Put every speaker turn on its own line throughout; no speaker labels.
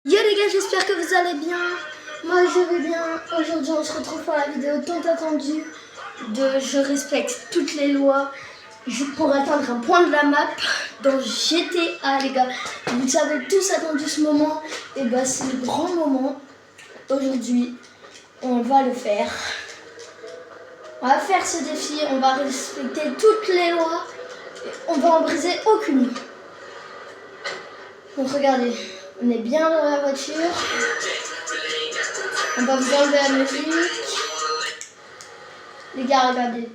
Yo les gars, j'espère que vous allez bien. Moi je vais bien. Aujourd'hui on se retrouve pour la vidéo tant attendue de je respecte toutes les lois pour atteindre un point de la map dans GTA les gars. Vous avez tous attendu ce moment et bah c'est le grand moment. Aujourd'hui on va le faire. On va faire ce défi, on va respecter toutes les lois et on va en briser aucune. Donc regardez. On est bien dans la voiture. On va vous enlever la musique. Les gars, regardez.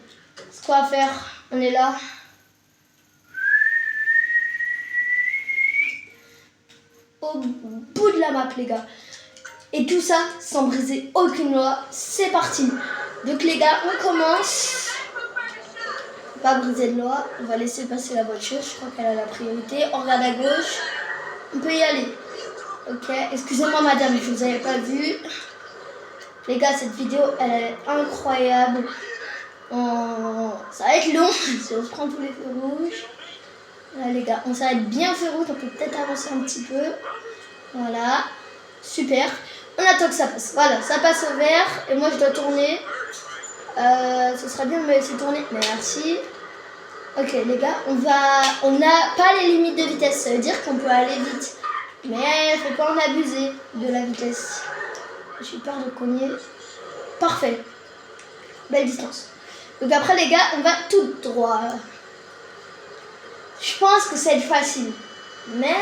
C'est quoi à faire? On est là. Au bout de la map, les gars. Et tout ça sans briser aucune loi. C'est parti. Donc les gars, on commence. Pas briser de loi. On va laisser passer la voiture. Je crois qu'elle a la priorité. On regarde à gauche. On peut y aller. Ok, excusez-moi madame, je vous avais pas vu. Les gars, cette vidéo, elle est incroyable. Ça va être long si on se prend tous les feux rouges. Là les gars, on s'arrête bien feu rouge, on peut peut-être avancer un petit peu. Voilà, super. On attend que ça passe. Voilà, ça passe au vert et moi je dois tourner. Ce serait bien de me laisser tourner. Merci. Ok les gars, on n'a pas les limites de vitesse, ça veut dire qu'on peut aller vite. Mais il ne faut pas en abuser de la vitesse. J'ai peur de cogner. Parfait. Belle distance. Donc après les gars, on va tout droit. Je pense que ça va être facile. Mais...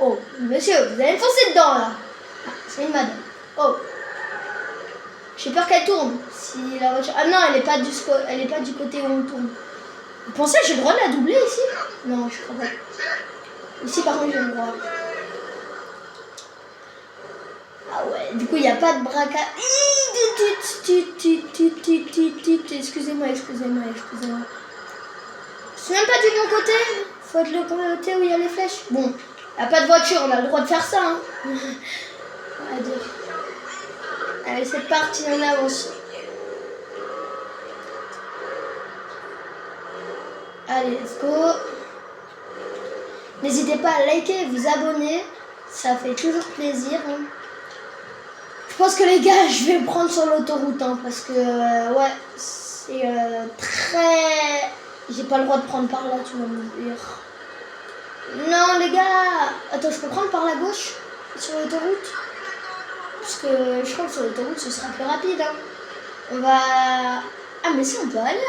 Oh, monsieur, vous allez me foncer dedans là. Ah, c'est une madame. Oh. J'ai peur qu'elle tourne. Si la voiture... Ah non, elle n'est pas du côté où on tourne. Vous pensez que j'ai le droit de la doubler ici? Non, je crois pas. Ici par contre j'ai le droit. Ah ouais, du coup il n'y a pas de braquage. Excusez-moi. C'est même pas du bon côté. Faut être le côté où il y a les flèches. Bon, il n'y a pas de voiture, on a le droit de faire ça. Hein. Allez, c'est parti, on avance. Allez, let's go. N'hésitez pas à liker et vous abonner, ça fait toujours plaisir. Hein. Je pense que les gars, je vais me prendre sur l'autoroute hein, parce que ouais, c'est très... J'ai pas le droit de prendre par là, tu vas me dire. Non les gars, attends, je peux prendre par la gauche sur l'autoroute? Parce que je crois que sur l'autoroute ce sera plus rapide. Hein. On va... Ah mais si, on peut aller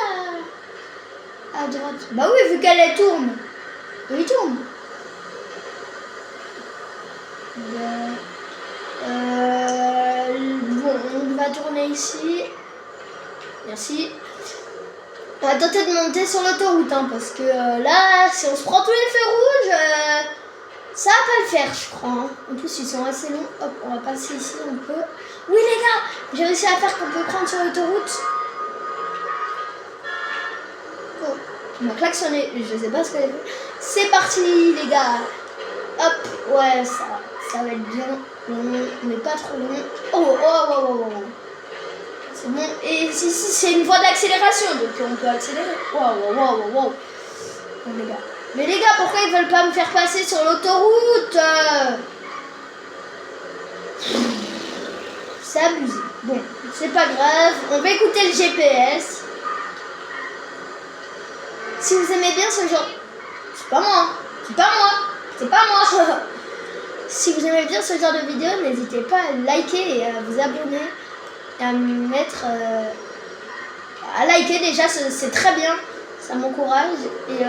à droite. Bah oui, vu qu'elle tourne. Oui, tourne. Bon, on va tourner ici. Merci. On va tenter de monter sur l'autoroute hein, parce que là, si on se prend tous les feux rouges, ça va pas le faire, je crois. Hein. En plus, ils sont assez longs. Hop, on va passer ici un peu. Oui, les gars, j'ai réussi à faire qu'on peut prendre sur l'autoroute. Oh, on m'a klaxonné, je sais pas ce qu'elle a fait. C'est parti, les gars. Hop, ouais, ça va être bien long, mais pas trop long. Oh. C'est bon. Et ici, c'est une voie d'accélération, donc on peut accélérer. Wow. Bon, les gars. Mais les gars, pourquoi ils veulent pas me faire passer sur l'autoroute? C'est abusé. Bon, c'est pas grave. On va écouter le GPS. Si vous aimez bien ce genre... C'est pas moi. Si vous aimez bien ce genre de vidéo, n'hésitez pas à liker et à vous abonner. Et à me mettre... à liker déjà, c'est très bien. Ça m'encourage. Et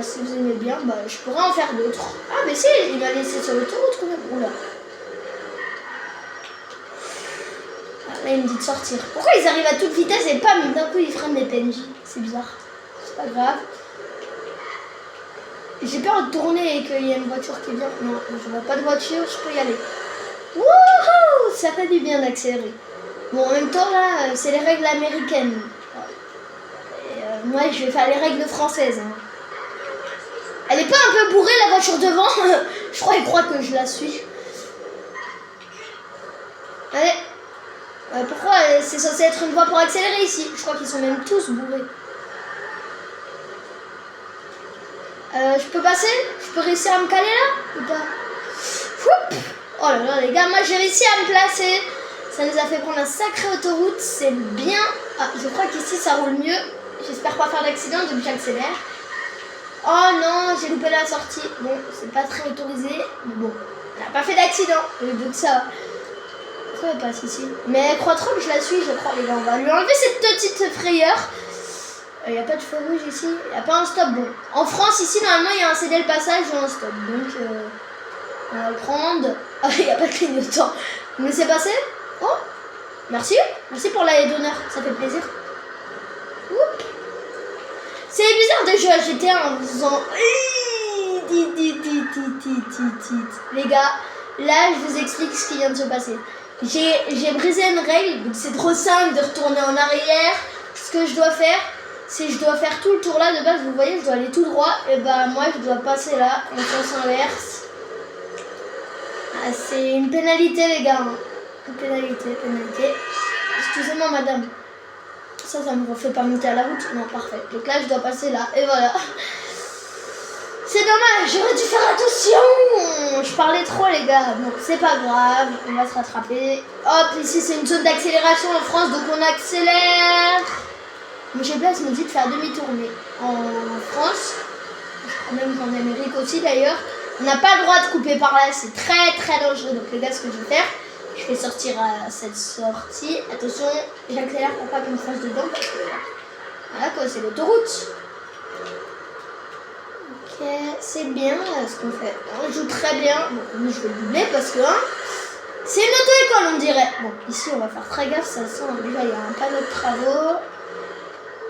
si vous aimez bien, bah, je pourrais en faire d'autres. Ah mais si, il m'a laissé sur l'autoroute quand même. Oula. Ah, là il me dit de sortir. Pourquoi ils arrivent à toute vitesse et pam, d'un coup ils freinent les PNJ? C'est bizarre. C'est pas grave. J'ai peur de tourner et qu'il y a une voiture qui vient. Non, je vois pas de voiture, je peux y aller. Wouhou! Ça fait du bien d'accélérer. Bon, en même temps, là, c'est les règles américaines. Et, moi, je vais faire les règles françaises. Hein. Elle est pas un peu bourrée, la voiture devant? Je crois qu'il croit que je la suis. Allez. Pourquoi c'est censé être une voie pour accélérer ici? Je crois qu'ils sont même tous bourrés. Je peux passer? Je peux réussir à me caler là? Ou pas? Oh là là les gars, moi j'ai réussi à me placer. Ça nous a fait prendre un sacré autoroute, c'est bien. Ah, je crois qu'ici ça roule mieux. J'espère pas faire d'accident, donc j'accélère. Oh non, j'ai loupé la sortie. Bon, c'est pas très autorisé, mais bon, on n'a pas fait d'accident, donc ça va. Pourquoi elle passe ici? Mais elle croit trop que je la suis, je crois les gars. On va lui enlever cette petite frayeur. Il n'y a pas de feu rouge ici, il n'y a pas un stop. Bon, en France ici normalement il y a un céder le passage ou un stop, donc on va le prendre. Ah, il n'y a pas de clignotant. Vous me laissez passer? Oh, merci, merci pour l'aide d'honneur, ça fait plaisir. Oups. C'est bizarre de jouer à GTA en faisant... Les gars, là je vous explique ce qui vient de se passer. J'ai brisé une règle, donc c'est trop simple de retourner en arrière. Ce que je dois faire, c'est je dois faire tout le tour là. De base, vous voyez, je dois aller tout droit. Et bah moi, je dois passer là, en sens inverse. Ah, c'est une pénalité, les gars. Une pénalité. Excusez-moi, madame. Ça me refait pas monter à la route. Non, parfait. Donc là, je dois passer là. Et voilà. C'est dommage, j'aurais dû faire attention. Je parlais trop les gars. Bon, c'est pas grave, on va se rattraper. Hop, ici c'est une zone d'accélération en France, donc on accélère. Mon GPS me dit de faire demi-tour, mais en France, je crois même qu'en Amérique aussi d'ailleurs, on n'a pas le droit de couper par là, c'est très très dangereux. Donc les gars, ce que je vais faire, je vais sortir à cette sortie. Attention, j'accélère pour pas qu'on me fasse dedans, parce que voilà quoi, c'est l'autoroute. Ok, c'est bien ce qu'on fait. On joue très bien. Bon, je vais le doubler parce que hein, c'est une auto-école, on dirait. Bon, ici, on va faire très gaffe. Ça sent déjà, il y a un panneau de travaux.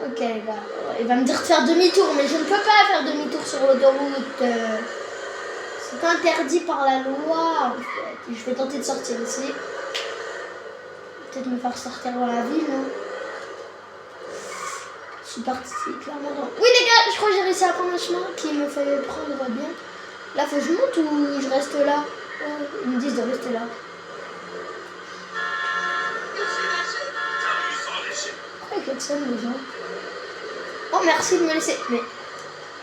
Ok, les gars. Il va me dire de faire demi-tour, mais je ne peux pas faire demi-tour sur l'autoroute. C'est interdit par la loi, en fait. Je vais tenter de sortir ici. Peut-être me faire sortir dans la ville, non? Je suis partie clairement dans... Oui les gars, je crois que j'ai réussi à prendre un chemin qui me fait prendre bien. Là, faut que je monte ou je reste là? Ils me disent de rester là. Pourquoi ils klaxonnent les gens? Oh merci de me laisser.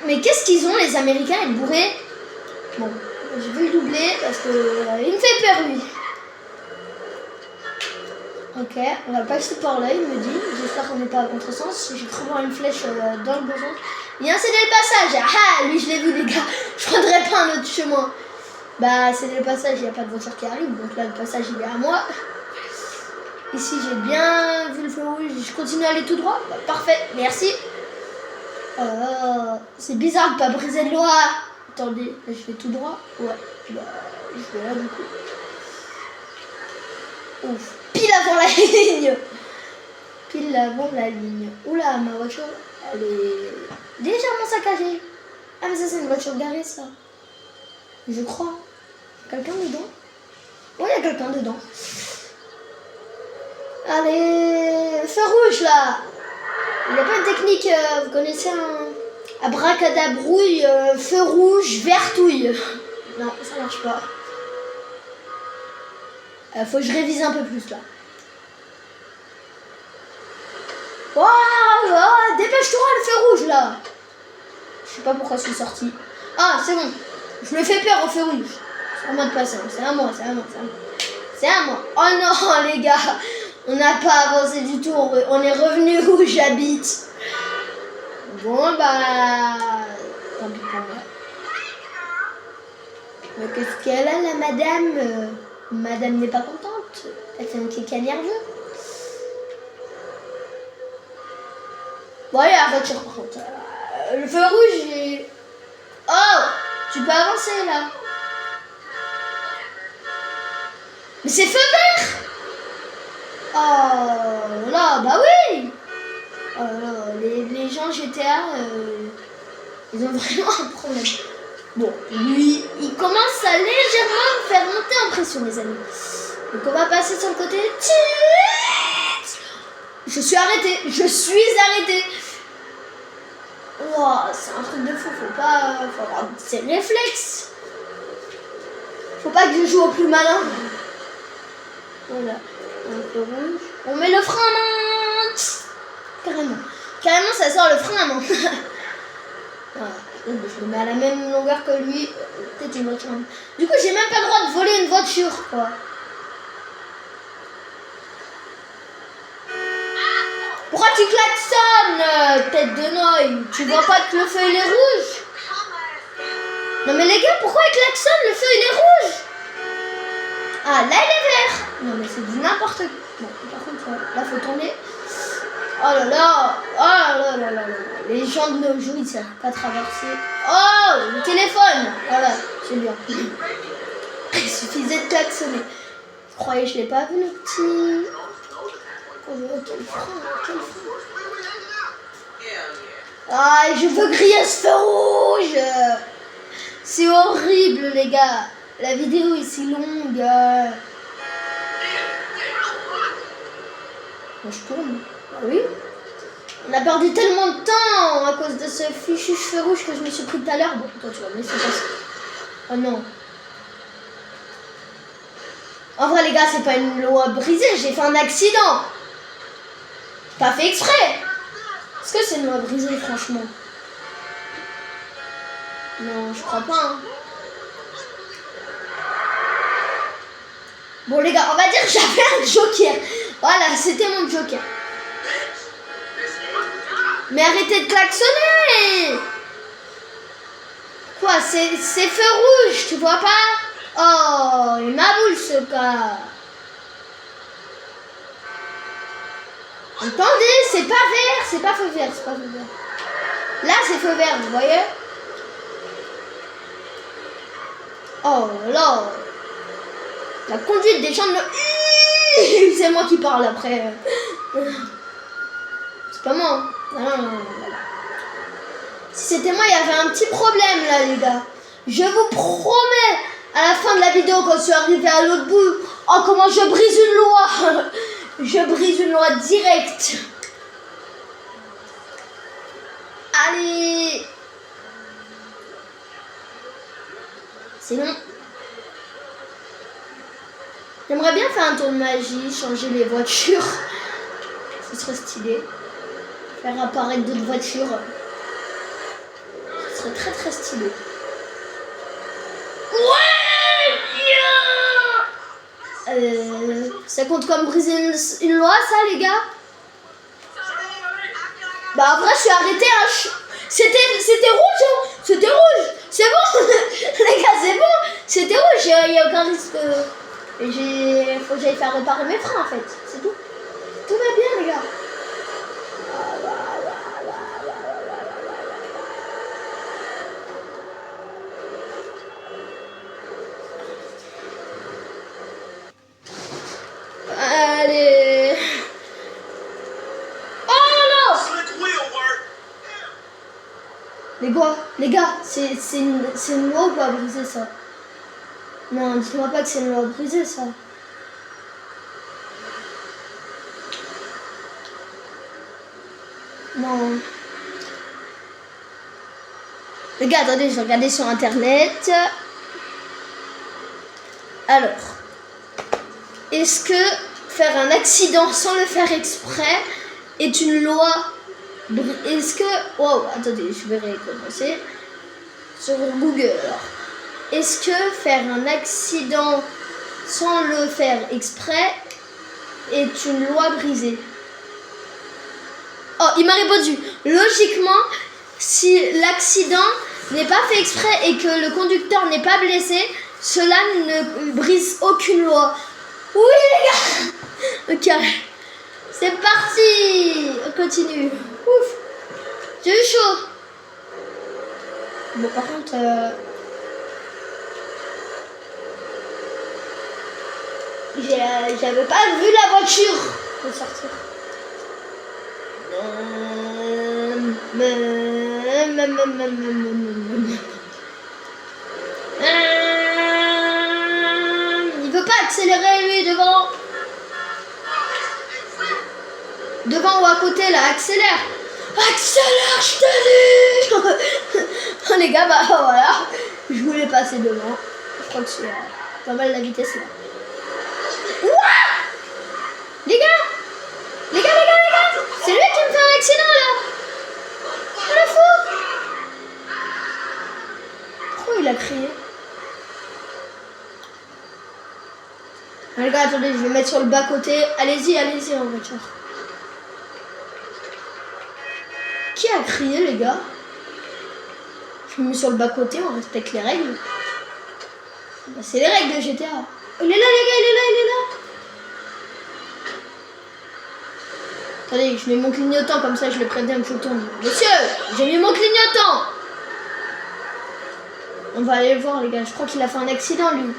Mais qu'est-ce qu'ils ont les Américains et le bourré? Bon, je vais le doubler parce que il me fait peur lui. Ok, on va passer par là, il me dit. J'espère qu'on n'est pas à contresens. J'ai cru voir une flèche dans le bon sens. Il y a un céder le passage. Ah, lui, je l'ai vu, les gars. Je prendrai pas un autre chemin. Bah, céder le passage, il n'y a pas de voiture qui arrive. Donc là, le passage, il est à moi. Ici, j'ai bien vu le feu rouge. Je continue à aller tout droit. Bah, parfait, merci. C'est bizarre de pas briser de loi. Attendez, là, je vais tout droit. Ouais, bah, je vais là, du coup. Ouf. Pile avant la ligne. Pile avant la ligne. Oula, ma voiture, elle est légèrement saccagée. Ah mais ça c'est une voiture garée ça. Je crois. Quelqu'un dedans? Oui, il y a quelqu'un dedans. Allez, feu rouge là. Il n'y a pas une technique, vous connaissez un abracadabrouille, feu rouge, vertouille. Non, ça marche pas. Faut que je révise un peu plus là. Waouh, dépêche-toi le feu rouge là. Je sais pas pourquoi je suis sortie. Ah, c'est bon. Je me fais peur au feu rouge. C'est à moi de passer. C'est à moi. Oh non les gars, on n'a pas avancé du tout. On est revenu où j'habite. Bon bah, tant pis pour moi. Mais qu'est-ce qu'elle a la madame? Madame n'est pas contente. Elle fait un petit nerveux. Bon, allez, la voiture par contre. Le feu rouge est... Oh, tu peux avancer là. Mais c'est feu vert. Oh là, bah oui. Oh là, les gens GTA, ils ont vraiment un problème. Bon, lui, il commence à légèrement me faire monter en pression, les amis. Donc on va passer sur le côté. Je suis arrêtée. Wow, c'est un truc de fou, faut avoir ses réflexes. Faut pas que je joue au plus malin. Voilà, un peu rouge. On met le frein à main. Carrément, ça sort le frein à main. Voilà. Je le mets à la même longueur que lui. Peut-être une voiture. Du coup, j'ai même pas le droit de voler une voiture, quoi. Pourquoi tu klaxonnes, tête de noix? Tu vois pas que le feu il est rouge? Non mais les gars, pourquoi il klaxonne? Le feu il est rouge. Ah, là il est vert. Non mais c'est du n'importe quoi. Bon, par contre, là faut tourner. Oh là là. Oh là là là là. Les gens de nos jours, ils savent pas traverser. Oh, le téléphone. Voilà, c'est bien. Il suffisait de klaxonner. Vous croyez que je l'ai pas vu le petit... Oh, quel frein, quel frein. Ah, je veux griller ce feu rouge. C'est horrible, les gars. La vidéo est si longue. Moi, je tourne. Ah oui. On a perdu tellement de temps à cause de ce fichu feu rouge que je me suis pris tout à l'heure. Bon, toi, tu vas me laisser passer. Oh non. En vrai, les gars, c'est pas une loi brisée. J'ai fait un accident. Pas fait exprès. Est-ce que c'est une loi brisée, franchement? Non, je crois pas. Hein. Bon, les gars, on va dire que j'avais un joker. Voilà, c'était mon joker. Mais arrêtez de klaxonner. Quoi, c'est feu rouge, tu vois pas? Oh, il m'a boule ce gars. Attendez, c'est pas vert, c'est pas feu vert, c'est pas feu vert. Là, c'est feu vert, vous voyez? Oh là. La conduite des gens de... C'est moi qui parle après. C'est pas moi. Non. Si c'était moi, il y avait un petit problème là, les gars. Je vous promets, à la fin de la vidéo, quand je suis arrivé à l'autre bout, oh, comment je brise une loi. Je brise une loi directe. Allez. C'est bon. J'aimerais bien faire un tour de magie, changer les voitures. Ce serait stylé. Faire apparaître d'autres voitures. Ce serait très très stylé. Ouais. Ça compte comme briser une loi, ça, les gars? Bah après, je suis arrêtée. Hein. C'était rouge, hein. C'était rouge. C'est bon. Les gars, c'est bon. C'était rouge. Il n'y a aucun risque. Faut que j'aille faire réparer mes freins, en fait. C'est tout. Tout va bien, les gars. Allez. Oh non. Les gars, c'est une loi ou pas briser ça? Non, dites-moi pas que c'est une loi brisée, ça. Non. Les gars, attendez, je vais regarder sur internet. Alors, est-ce que faire un accident sans le faire exprès est une loi? Est-ce que... Wow, attendez, je vais recommencer. Sur Google, alors. Est-ce que faire un accident sans le faire exprès est une loi brisée? Oh, il m'a répondu. Logiquement, si l'accident n'est pas fait exprès et que le conducteur n'est pas blessé, cela ne brise aucune loi. Oui, les gars. Ok. C'est parti. On continue. Ouf. J'ai eu chaud. Bon, par contre... J'avais pas vu la voiture de sortir. Il veut pas accélérer lui devant. Devant ou à côté là, accélère. Accélère, je te dis. Oh, les gars, bah voilà. Je voulais passer devant. Je crois que c'est pas mal la vitesse là. Les gars, c'est lui qui me fait un accident là. On le fout. il a crié? Ah, les gars, attendez, je vais mettre sur le bas-côté. Allez-y, allez-y en voiture. Qui a crié, les gars? Je me mets sur le bas-côté, on respecte les règles. Bah, c'est les règles de GTA. Oh, il est là, les gars, il est là, il est là. Attendez, je mets mon clignotant, comme ça je le préviens que je tourne. Monsieur, j'ai mis mon clignotant. On va aller le voir, les gars. Je crois qu'il a fait un accident, lui.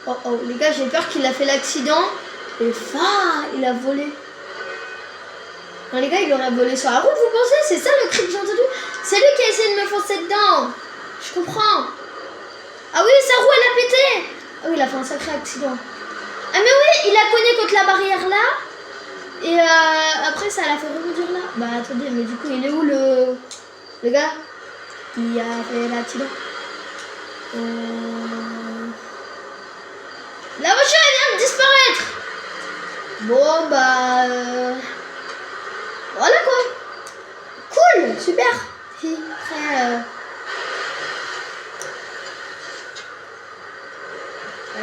Oh, oh, les gars, j'ai peur qu'il a fait l'accident. Et il a volé. Non, les gars, il aurait volé sur la route, vous pensez? C'est ça le cri que j'ai entendu? C'est lui qui a essayé de me foncer dedans. Je comprends. Ah oui, sa roue, elle a pété. Ah oui, il a fait un sacré accident. Ah mais oui, il a cogné contre la barrière là. Et après, ça l'a fait rebondir là. Bah attendez, mais du coup, il est où le gars qui a fait l'accident? La voiture, elle vient de disparaître. Bon, bah... voilà quoi. Cool, super. Très...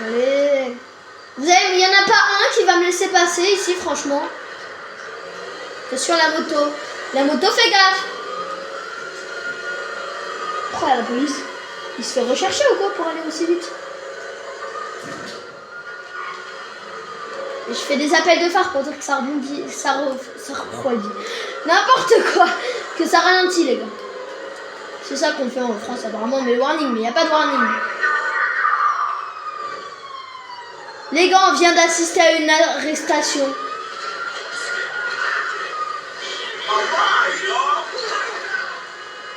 Allez. Il n'y en a pas un qui va me laisser passer ici, franchement. C'est sur la moto. La moto, fait gaffe. Pourquoi la police? Il se fait rechercher ou quoi pour aller aussi vite? Et je fais des appels de phare pour dire que ça rebondit, ça refroidit. N'importe quoi. Que ça ralentit, les gars. C'est ça qu'on fait en France, apparemment. Mais le warning, mais il n'y a pas de warning. Les gars, on vient d'assister à une arrestation.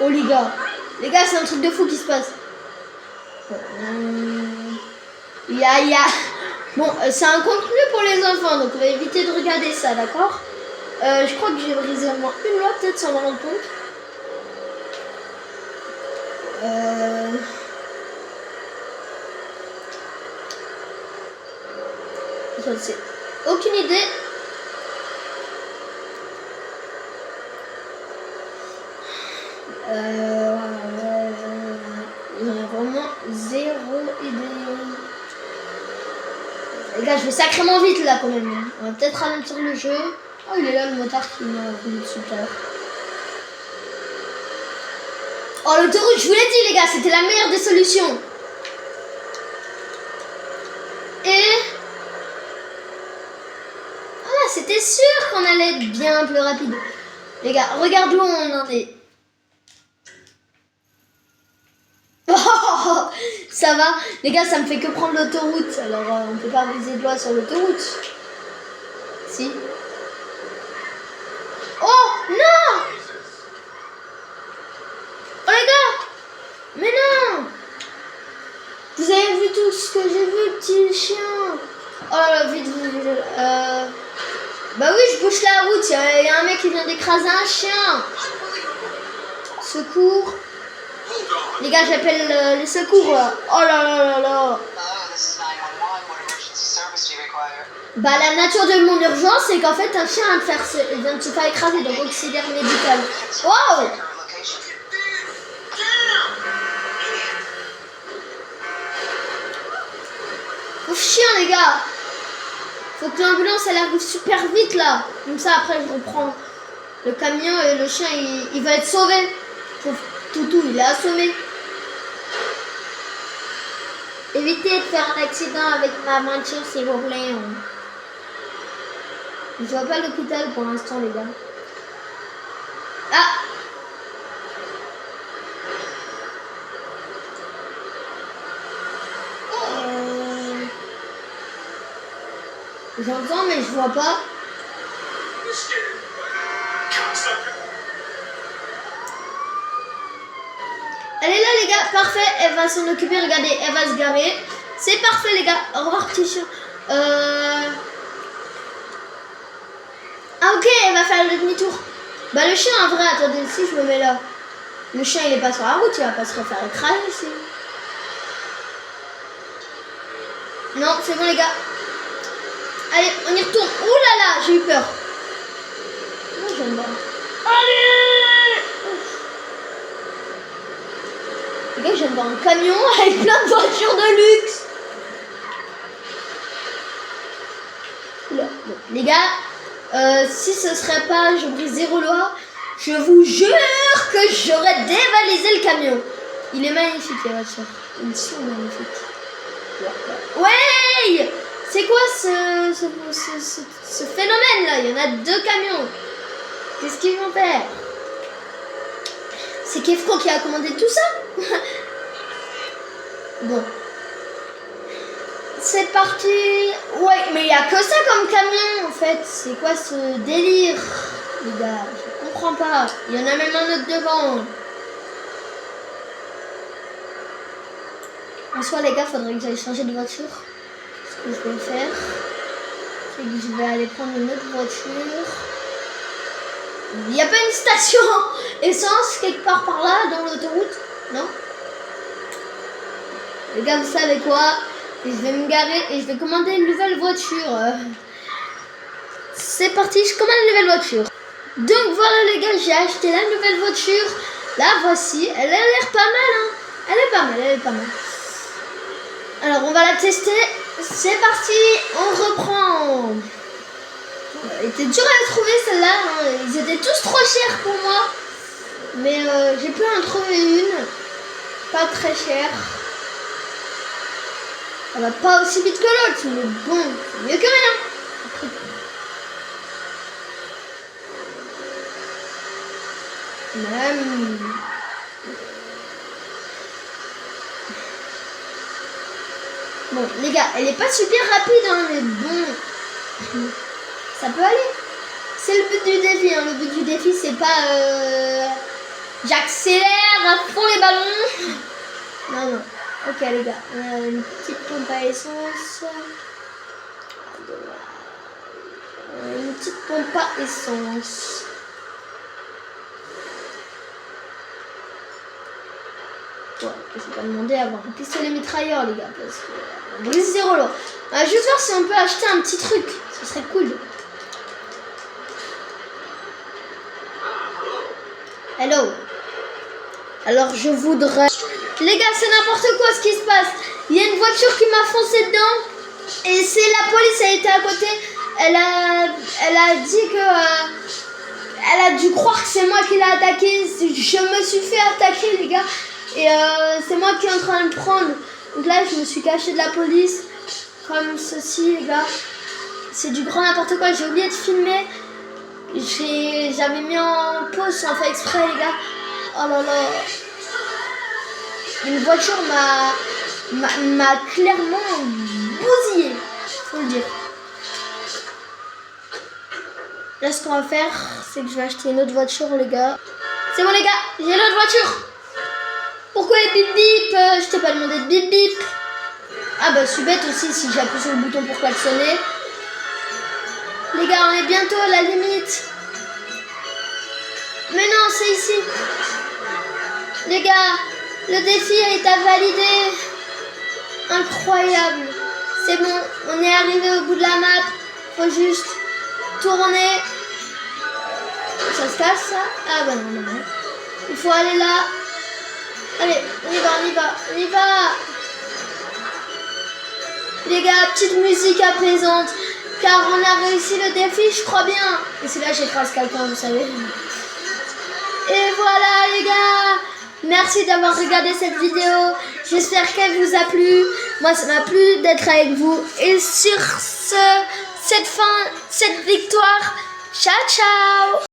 Oh les gars, c'est un truc de fou qui se passe. Bon, c'est un contenu pour les enfants, donc on va éviter de regarder ça, d'accord? Je crois que j'ai brisé au moins une loi, peut-être sans m'en rendre compte. J'en sais aucune idée. Il y en a vraiment zéro idée. Les gars, je vais sacrément vite là quand même. On va peut-être ralentir le jeu. Oh, il est là le motard qui m'a roulé dessus tout à l'heure. Oh, l'autoroute, je vous l'ai dit les gars, c'était la meilleure des solutions. Et... ah, c'était sûr qu'on allait être bien plus rapide. Les gars, regarde où on en est. Oh, ça va. Les gars, ça me fait que prendre l'autoroute. Alors, on peut pas briser de loi sur l'autoroute. Si. Oh, non! Oh, les gars! Mais non! Vous avez vu tout ce que j'ai vu, petit chien? Oh là là, vite, vite. Bah oui, je bouge la route. Il y a un mec qui vient d'écraser un chien. Secours. Les gars, j'appelle les secours là. Oh là là là là. Bah la nature de mon urgence, c'est qu'en fait un chien vient de se faire écraser, donc auxiliaire médical. Wow. Pauvre chien les gars. Faut que l'ambulance elle arrive super vite là. Comme ça après je reprends le camion et le chien il va être sauvé. Pauvre toutou, il est assommé. Évitez de faire un accident avec ma voiture s'il vous plaît. Je vois pas l'hôpital pour l'instant les gars. Ah! J'entends mais je vois pas. Elle est là les gars, parfait, elle va s'en occuper, regardez, elle va se garer. C'est parfait les gars, au revoir petit chien. Ah ok, elle va faire le demi-tour. Bah le chien en vrai, attendez, si je me mets là. Le chien il est pas sur la route, il va pas se refaire écraser ici. Non, c'est bon les gars. Allez, on y retourne. Ouh là là, j'ai eu peur. j'aime pas. Allez! Les gars, j'aime voir un camion avec plein de voitures de luxe. Là. Bon, les gars, si ce serait pas je brise zéro loi, je vous jure que j'aurais dévalisé le camion. Il est magnifique, les voitures. Ils sont magnifiques. Ouais! C'est quoi ce phénomène-là? Il y en a 2 camions. Qu'est-ce qu'ils vont faire? C'est Kefro qui a commandé tout ça. Bon. C'est parti. Ouais, mais il n'y a que ça comme camion, en fait. C'est quoi ce délire, les gars? Je comprends pas. Il y en a même un autre devant. En soi, les gars, faudrait que j'aille changer de voiture. Ce que je vais faire, c'est que je vais aller prendre une autre voiture. Il n'y a pas une station essence quelque part par là, dans l'autoroute? Non? Les gars, vous savez quoi? Je vais me garer et je vais commander une nouvelle voiture. C'est parti, je commande une nouvelle voiture. Donc voilà les gars, j'ai acheté la nouvelle voiture. La voici, elle a l'air pas mal, hein. Elle est pas mal, elle est pas mal. Alors on va la tester. C'est parti, on reprend. Elle était dure à trouver celle-là, hein. Ils étaient tous trop chers pour moi. Mais j'ai pu en trouver une. Pas très chère. Elle va pas aussi vite que l'autre, mais bon, c'est mieux que rien. Après. Même. Bon, les gars, elle est pas super rapide, hein, mais bon, ça peut aller. C'est le but du défi, hein. Le but du défi, c'est pas j'accélère à fond les ballons. Non, non. Ok, les gars, une petite pompe à essence. Une petite pompe à essence. Ouais, je vais pas demander à avoir un pistolet mitrailleur, les gars, parce que on brise zéro là. On va juste voir si on peut acheter un petit truc, ce serait cool. Hello. Alors je voudrais... Les gars, c'est n'importe quoi ce qui se passe. Il y a une voiture qui m'a foncé dedans. Et c'est la police, elle était à côté. Elle a dit que... elle a dû croire que c'est moi qui l'ai attaqué. Je me suis fait attaquer, les gars. Et c'est moi qui est en train de prendre. Donc là, je me suis caché de la police. Comme ceci, les gars. C'est du grand n'importe quoi. J'ai oublié de filmer. J'avais mis en pause sans faire exprès, les gars. Oh là là. Une voiture m'a clairement bousillé. Faut le dire. Là, ce qu'on va faire, c'est que je vais acheter une autre voiture, les gars. C'est bon, les gars. J'ai l'autre voiture. Pourquoi les bip bip? Je t'ai pas demandé de bip bip. Ah bah je suis bête aussi si j'appuie sur le bouton pour klaxonner. Les gars, on est bientôt à la limite. Mais non, c'est ici. Les gars, le défi est à valider. Incroyable. C'est bon, on est arrivé au bout de la map. Faut juste tourner. Ça se casse ça? Ah bah non, non, non. Il faut aller là. Allez, on y va, on y va, on y va. Les gars, petite musique apaisante. Car on a réussi le défi, je crois bien. Et c'est là que j'écrase quelqu'un, vous savez. Et voilà les gars. Merci d'avoir regardé cette vidéo. J'espère qu'elle vous a plu. Moi, ça m'a plu d'être avec vous. Et sur cette victoire, ciao ciao.